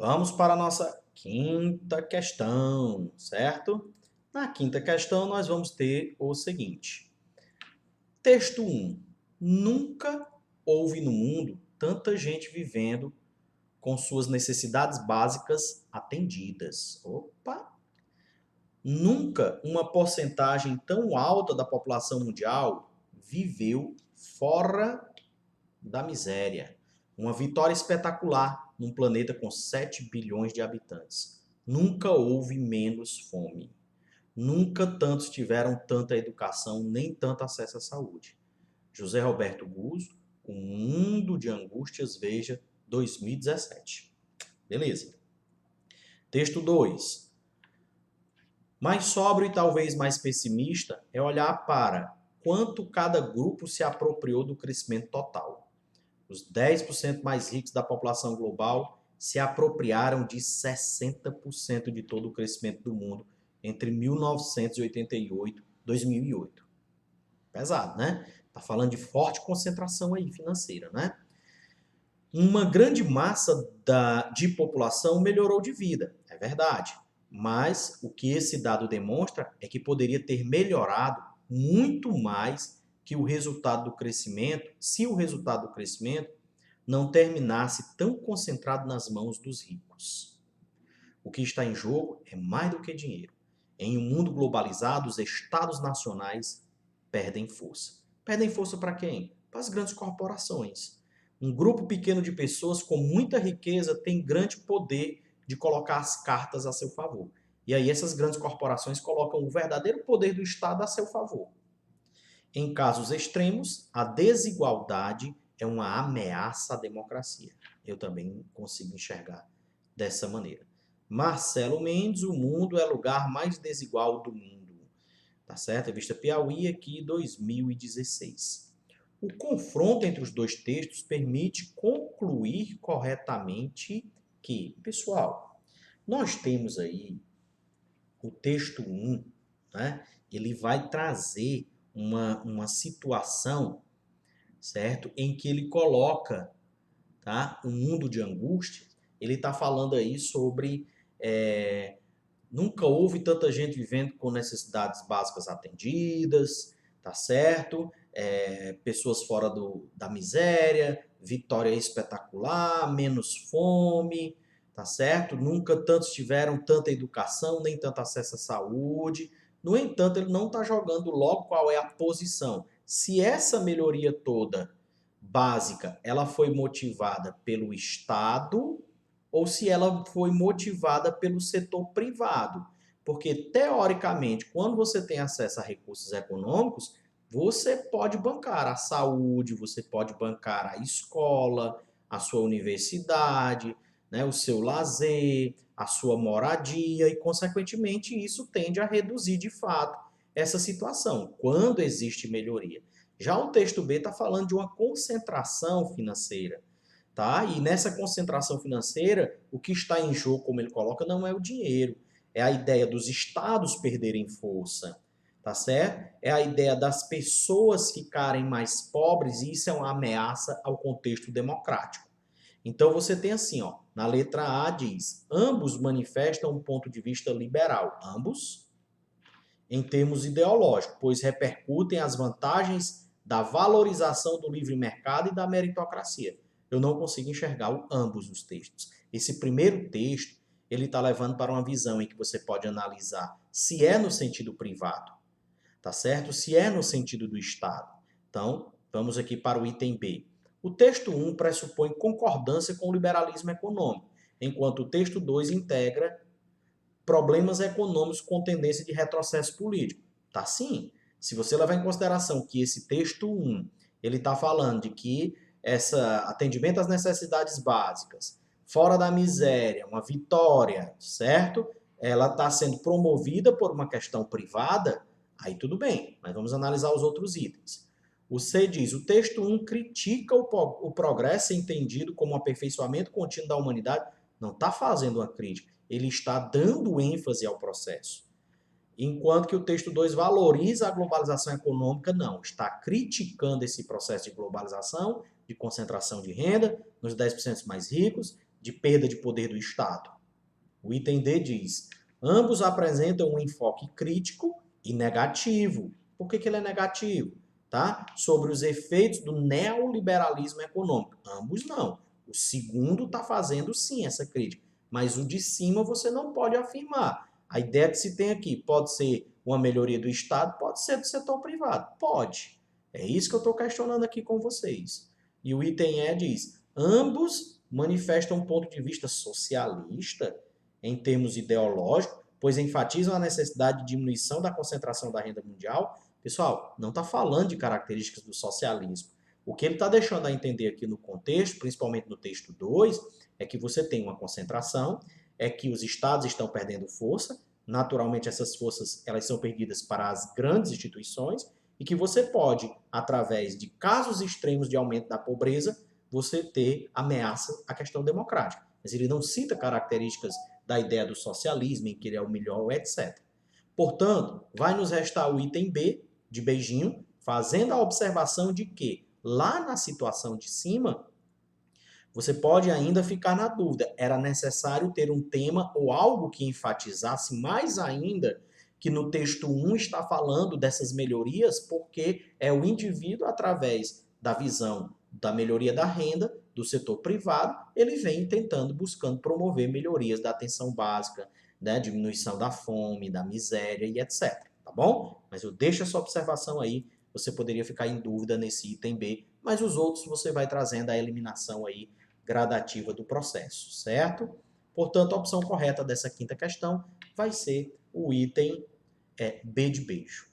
Vamos para a nossa quinta questão, certo? Na quinta questão, nós vamos ter o seguinte. Texto 1. Nunca houve no mundo tanta gente vivendo com suas necessidades básicas atendidas. Opa! Nunca uma porcentagem tão alta da população mundial viveu fora da miséria. Uma vitória espetacular num planeta com 7 bilhões de habitantes. Nunca houve menos fome. Nunca tantos tiveram tanta educação, nem tanto acesso à saúde. José Roberto Guzzo, O Mundo de Angústias, Veja, 2017. Beleza. Texto 2. Mais sóbrio e talvez mais pessimista é olhar para quanto cada grupo se apropriou do crescimento total. Os 10% mais ricos da população global se apropriaram de 60% de todo o crescimento do mundo entre 1988 e 2008. Pesado, né? Tá falando de forte concentração aí financeira, né? Uma grande massa de população melhorou de vida, é verdade. Mas o que esse dado demonstra é que poderia ter melhorado muito mais que o resultado do crescimento, se o resultado do crescimento não terminasse tão concentrado nas mãos dos ricos. O que está em jogo é mais do que dinheiro. Em um mundo globalizado, os estados nacionais perdem força. Perdem força para quem? Para as grandes corporações. Um grupo pequeno de pessoas com muita riqueza tem grande poder de colocar as cartas a seu favor. E aí essas grandes corporações colocam o verdadeiro poder do Estado a seu favor. Em casos extremos, a desigualdade é uma ameaça à democracia. Eu também consigo enxergar dessa maneira. Marcelo Mendes, O Mundo é o lugar mais desigual do mundo. Tá certo? Revista Piauí, aqui, 2016. O confronto entre os dois textos permite concluir corretamente que, pessoal, nós temos aí o texto 1, né? Ele vai trazer uma situação, certo? Em que ele coloca, tá? Um mundo de angústia. Ele está falando aí sobre nunca houve tanta gente vivendo com necessidades básicas atendidas, tá certo? Pessoas fora da miséria, vitória espetacular, menos fome, tá certo? Nunca tantos tiveram tanta educação, nem tanto acesso à saúde. No entanto, ele não está jogando logo qual é a posição. Se essa melhoria toda básica, ela foi motivada pelo Estado ou se ela foi motivada pelo setor privado. Porque, teoricamente, quando você tem acesso a recursos econômicos, você pode bancar a saúde, você pode bancar a escola, a sua universidade, né, o seu lazer, a sua moradia e, consequentemente, isso tende a reduzir de fato essa situação, quando existe melhoria. Já o texto B está falando de uma concentração financeira. Tá? E nessa concentração financeira, o que está em jogo, como ele coloca, não é o dinheiro. É a ideia dos estados perderem força, tá certo? É a ideia das pessoas ficarem mais pobres e isso é uma ameaça ao contexto democrático. Então você tem assim, ó, na letra A diz, ambos manifestam um ponto de vista liberal, ambos em termos ideológicos, pois repercutem as vantagens da valorização do livre mercado e da meritocracia. Eu não consigo enxergar ambos os textos. Esse primeiro texto, ele está levando para uma visão em que você pode analisar se é no sentido privado, tá certo? Se é no sentido do Estado. Então, vamos aqui para o item B. O texto 1 pressupõe concordância com o liberalismo econômico, enquanto o texto 2 integra problemas econômicos com tendência de retrocesso político. Tá sim. Se você levar em consideração que esse texto 1, ele está falando de que essa atendimento às necessidades básicas, fora da miséria, uma vitória, certo? Ela está sendo promovida por uma questão privada, aí tudo bem, mas vamos analisar os outros itens. O C diz, o texto 1 critica o progresso entendido como um aperfeiçoamento contínuo da humanidade, não está fazendo uma crítica, ele está dando ênfase ao processo. Enquanto que o texto 2 valoriza a globalização econômica, não. Está criticando esse processo de globalização, de concentração de renda nos 10% mais ricos, de perda de poder do Estado. O item D diz: ambos apresentam um enfoque crítico e negativo. Por que ele é negativo? Tá? Sobre os efeitos do neoliberalismo econômico. Ambos não. O segundo está fazendo sim essa crítica, mas o de cima você não pode afirmar. A ideia que se tem aqui pode ser uma melhoria do Estado, pode ser do setor privado. Pode. É isso que eu estou questionando aqui com vocês. E o item E diz: ambos manifestam um ponto de vista socialista em termos ideológicos, pois enfatizam a necessidade de diminuição da concentração da renda mundial. Pessoal, não está falando de características do socialismo. O que ele está deixando a entender aqui no contexto, principalmente no texto 2, é que você tem uma concentração, é que os estados estão perdendo força, naturalmente essas forças elas são perdidas para as grandes instituições, e que você pode, através de casos extremos de aumento da pobreza, você ter ameaça à questão democrática. Mas ele não cita características da ideia do socialismo, em que ele é o melhor, etc. Portanto, vai nos restar o item B, de beijinho, fazendo a observação de que, lá na situação de cima, você pode ainda ficar na dúvida. Era necessário ter um tema ou algo que enfatizasse mais ainda que no texto 1 está falando dessas melhorias, porque é o indivíduo, através da visão da melhoria da renda do setor privado, ele vem tentando, buscando promover melhorias da atenção básica, né, diminuição da fome, da miséria e etc. Tá bom? Mas eu deixo essa observação aí, você poderia ficar em dúvida nesse item B, mas os outros você vai trazendo a eliminação aí gradativa do processo, certo? Portanto, a opção correta dessa quinta questão vai ser o item B de beijo.